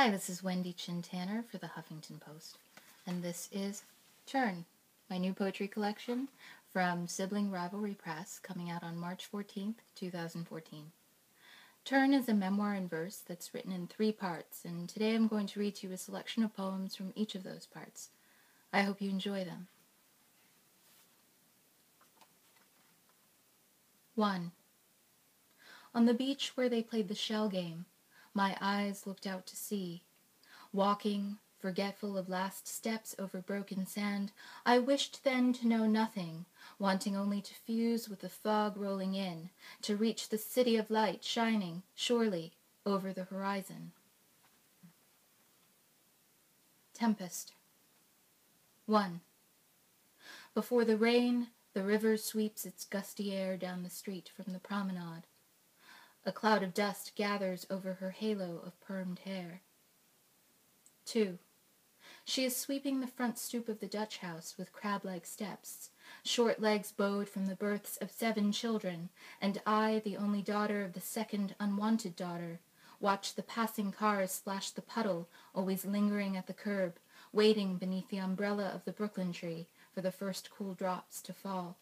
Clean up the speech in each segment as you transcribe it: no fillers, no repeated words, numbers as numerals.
Hi, this is Wendy Chin-Tanner for the Huffington Post, and this is Turn, my new poetry collection from Sibling Rivalry Press, coming out on March 14th, 2014. Turn is a memoir in verse that's written in 3 parts, and today I'm going to read to you a selection of poems from each of those parts. I hope you enjoy them. 1. On the beach where they played the shell game, my eyes looked out to sea. Walking, forgetful of last steps over broken sand, I wished then to know nothing, wanting only to fuse with the fog rolling in, to reach the city of light shining, surely, over the horizon. Tempest. 1. Before the rain, the river sweeps its gusty air down the street from the promenade. A cloud of dust gathers over her halo of permed hair. 2. She is sweeping the front stoop of the Dutch house with crab-like steps, short legs bowed from the births of 7 children, and I, the only daughter of the second unwanted daughter, watch the passing cars splash the puddle, always lingering at the curb, waiting beneath the umbrella of the Brooklyn tree for the first cool drops to fall.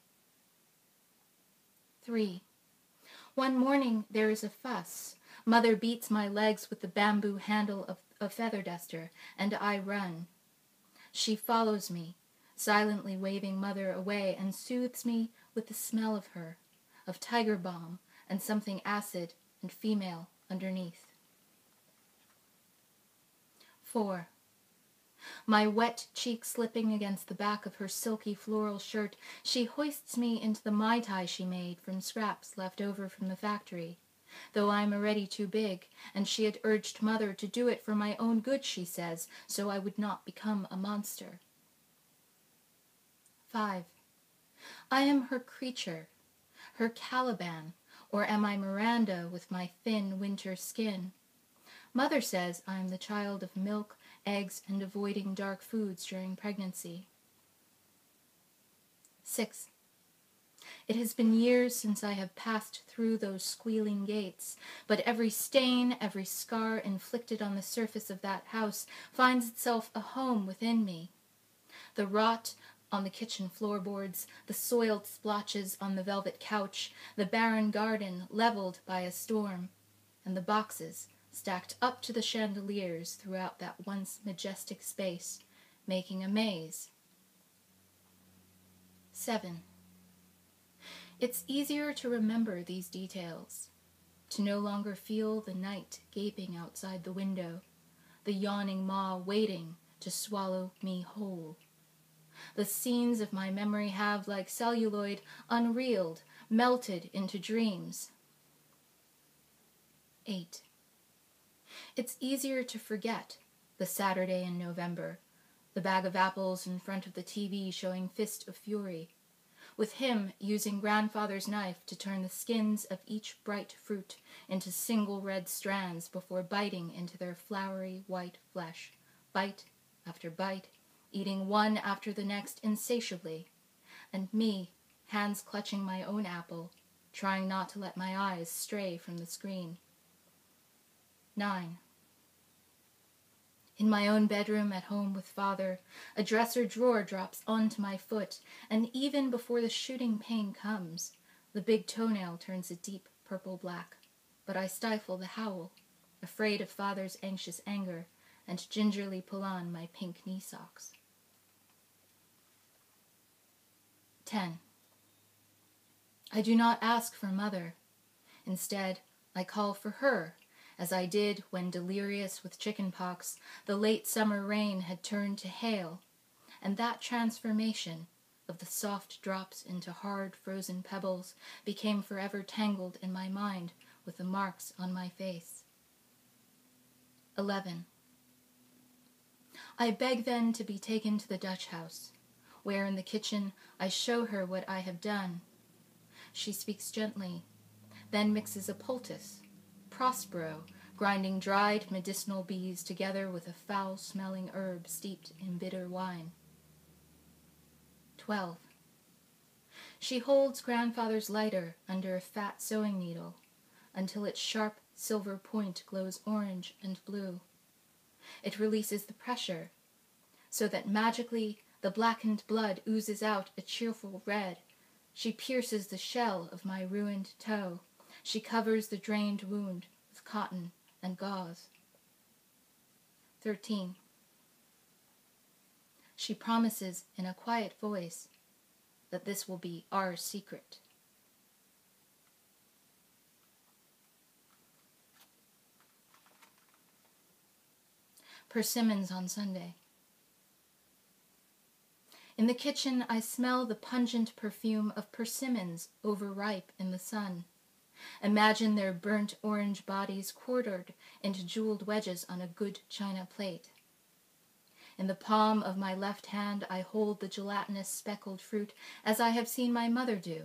3. One morning there is a fuss. Mother beats my legs with the bamboo handle of a feather duster, and I run. She follows me, silently waving Mother away, and soothes me with the smell of her, of tiger balm and something acid and female underneath. 4. My wet cheek slipping against the back of her silky floral shirt, she hoists me into the Mai Tai she made from scraps left over from the factory, though I'm already too big, and she had urged Mother to do it for my own good, she says, so I would not become a monster. 5. I am her creature, her Caliban, or am I Miranda with my thin winter skin? Mother says I am the child of milk, eggs, and avoiding dark foods during pregnancy. 6. It has been years since I have passed through those squealing gates, but every stain, every scar inflicted on the surface of that house finds itself a home within me. The rot on the kitchen floorboards, the soiled splotches on the velvet couch, the barren garden leveled by a storm, and the boxes stacked up to the chandeliers throughout that once majestic space, making a maze. 7. It's easier to remember these details, to no longer feel the night gaping outside the window, the yawning maw waiting to swallow me whole. The scenes of my memory have, like celluloid, unreeled, melted into dreams. 8. It's easier to forget the Saturday in November, the bag of apples in front of the TV showing Fist of Fury, with him using grandfather's knife to turn the skins of each bright fruit into single red strands before biting into their flowery white flesh, bite after bite, eating one after the next insatiably, and me, hands clutching my own apple, trying not to let my eyes stray from the screen. 9. In my own bedroom at home with Father, a dresser drawer drops onto my foot, and even before the shooting pain comes, the big toenail turns a deep purple black. But I stifle the howl, afraid of Father's anxious anger, and gingerly pull on my pink knee socks. 10. I do not ask for Mother. Instead, I call for her, as I did when, delirious with chickenpox, the late summer rain had turned to hail, and that transformation of the soft drops into hard frozen pebbles became forever tangled in my mind with the marks on my face. 11. I beg then to be taken to the Dutch house, where in the kitchen I show her what I have done. She speaks gently, then mixes a poultice, Prospero, grinding dried medicinal bees together with a foul-smelling herb steeped in bitter wine. 12. She holds grandfather's lighter under a fat sewing needle until its sharp silver point glows orange and blue. It releases the pressure, so that magically the blackened blood oozes out a cheerful red. She pierces the shell of my ruined toe. She covers the drained wound with cotton and gauze. 13. She promises in a quiet voice that this will be our secret. Persimmons on Sunday. In the kitchen, I smell the pungent perfume of persimmons overripe in the sun. Imagine their burnt orange bodies quartered into jeweled wedges on a good china plate. In the palm of my left hand, I hold the gelatinous speckled fruit as I have seen my mother do,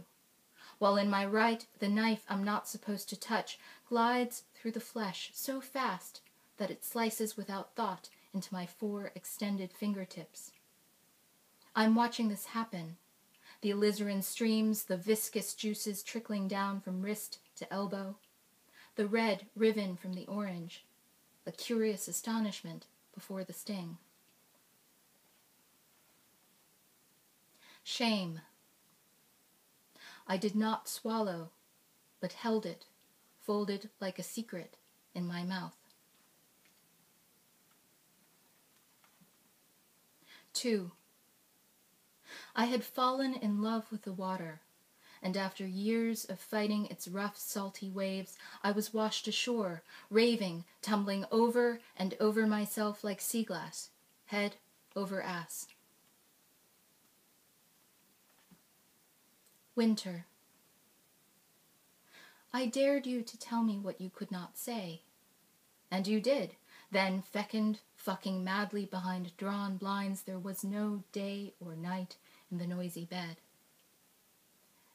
while in my right, the knife I'm not supposed to touch glides through the flesh so fast that it slices without thought into my 4 extended fingertips. I'm watching this happen, the alizarin streams, the viscous juices trickling down from wrist to elbow, the red riven from the orange, the curious astonishment before the sting. Shame. I did not swallow, but held it, folded like a secret, in my mouth. 2. I had fallen in love with the water, and after years of fighting its rough, salty waves, I was washed ashore, raving, tumbling over and over myself like sea glass, head over ass. Winter. I dared you to tell me what you could not say. And you did, then fecund, fucking madly behind drawn blinds. There was no day or night in the noisy bed.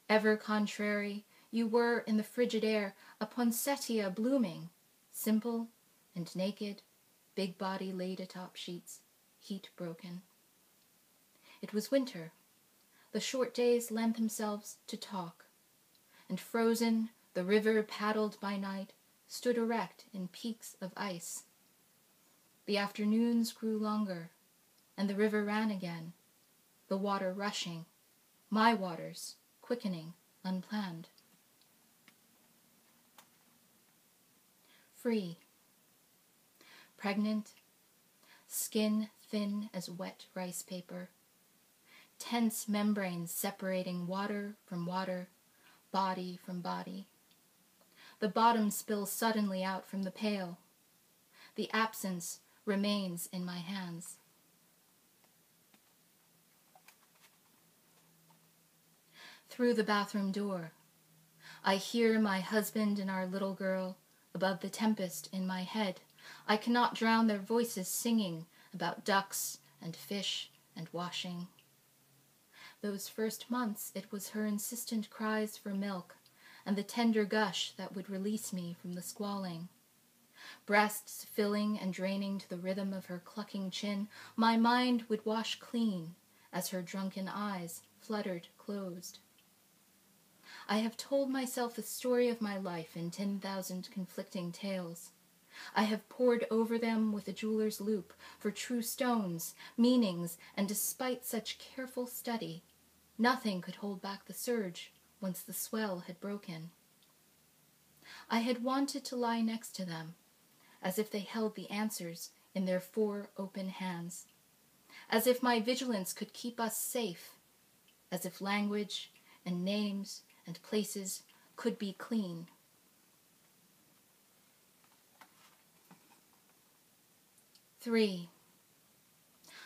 Ever contrary, you were in the frigid air, a poinsettia blooming, simple and naked, big body laid atop sheets, heat broken. It was winter. The short days lent themselves to talk, and frozen, the river paddled by night, stood erect in peaks of ice. The afternoons grew longer, and the river ran again, the water rushing, my waters quickening, unplanned. Free. Pregnant, skin thin as wet rice paper, tense membranes separating water from water, body from body. The bottom spills suddenly out from the pail. The absence remains in my hands. Through the bathroom door, I hear my husband and our little girl above the tempest in my head. I cannot drown their voices singing about ducks and fish and washing. Those first months, it was her insistent cries for milk and the tender gush that would release me from the squalling. Breasts filling and draining to the rhythm of her clucking chin, my mind would wash clean as her drunken eyes fluttered closed. I have told myself the story of my life in 10,000 conflicting tales. I have pored over them with a jeweler's loupe for true stones, meanings, and despite such careful study, nothing could hold back the surge once the swell had broken. I had wanted to lie next to them, as if they held the answers in their 4 open hands, as if my vigilance could keep us safe, as if language and names and places could be clean. Three.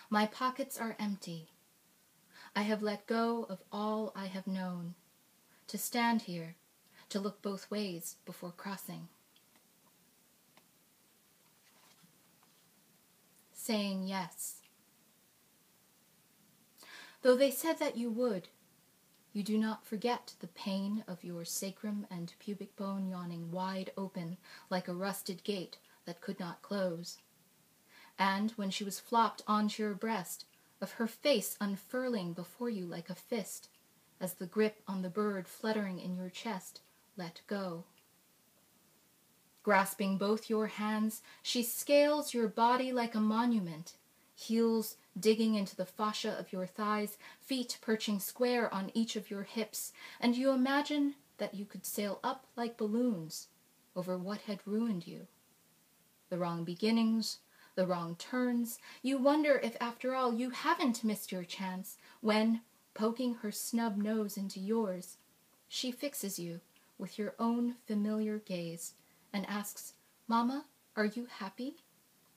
My pockets are empty. I have let go of all I have known, to stand here, to look both ways before crossing. Saying yes. Though they said that you would, you do not forget the pain of your sacrum and pubic bone yawning wide open like a rusted gate that could not close. And when she was flopped onto your breast, of her face unfurling before you like a fist, as the grip on the bird fluttering in your chest let go. Grasping both your hands, she scales your body like a monument, heels digging into the fascia of your thighs, feet perching square on each of your hips, and you imagine that you could sail up like balloons over what had ruined you. The wrong beginnings, the wrong turns. You wonder if, after all, you haven't missed your chance when, poking her snub nose into yours, she fixes you with your own familiar gaze and asks, "Mama, are you happy?"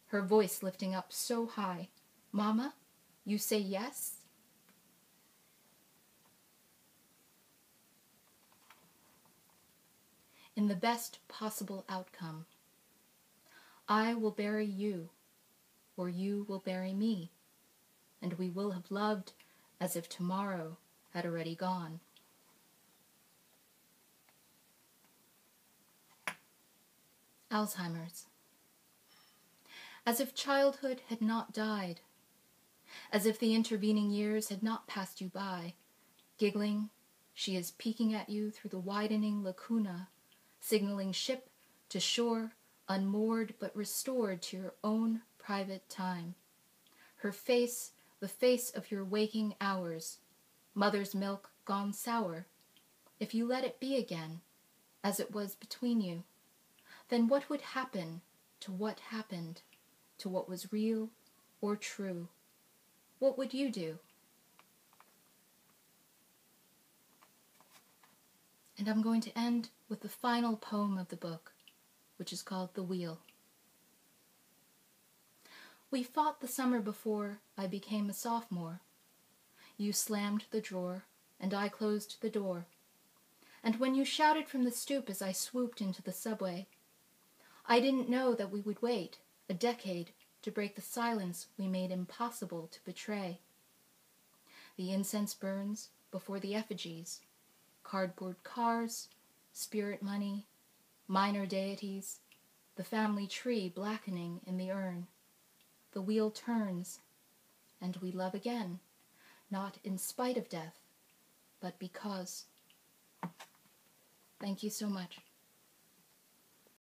Her voice lifting up so high. "Mama, you say yes?" In the best possible outcome, I will bury you, or you will bury me, and we will have loved as if tomorrow had already gone. Alzheimer's. As if childhood had not died, as if the intervening years had not passed you by. Giggling, she is peeking at you through the widening lacuna, signaling ship to shore, unmoored but restored to your own private time. Her face, the face of your waking hours, mother's milk gone sour. If you let it be again, as it was between you, then what would happen to what happened, to what was real or true? What would you do? And I'm going to end with the final poem of the book, which is called The Wheel. We fought the summer before I became a sophomore. You slammed the drawer, and I closed the door. And when you shouted from the stoop as I swooped into the subway, I didn't know that we would wait a decade to break the silence we made impossible to betray. The incense burns before the effigies, cardboard cars, spirit money, minor deities, the family tree blackening in the urn. The wheel turns, and we love again, not in spite of death, but because. Thank you so much.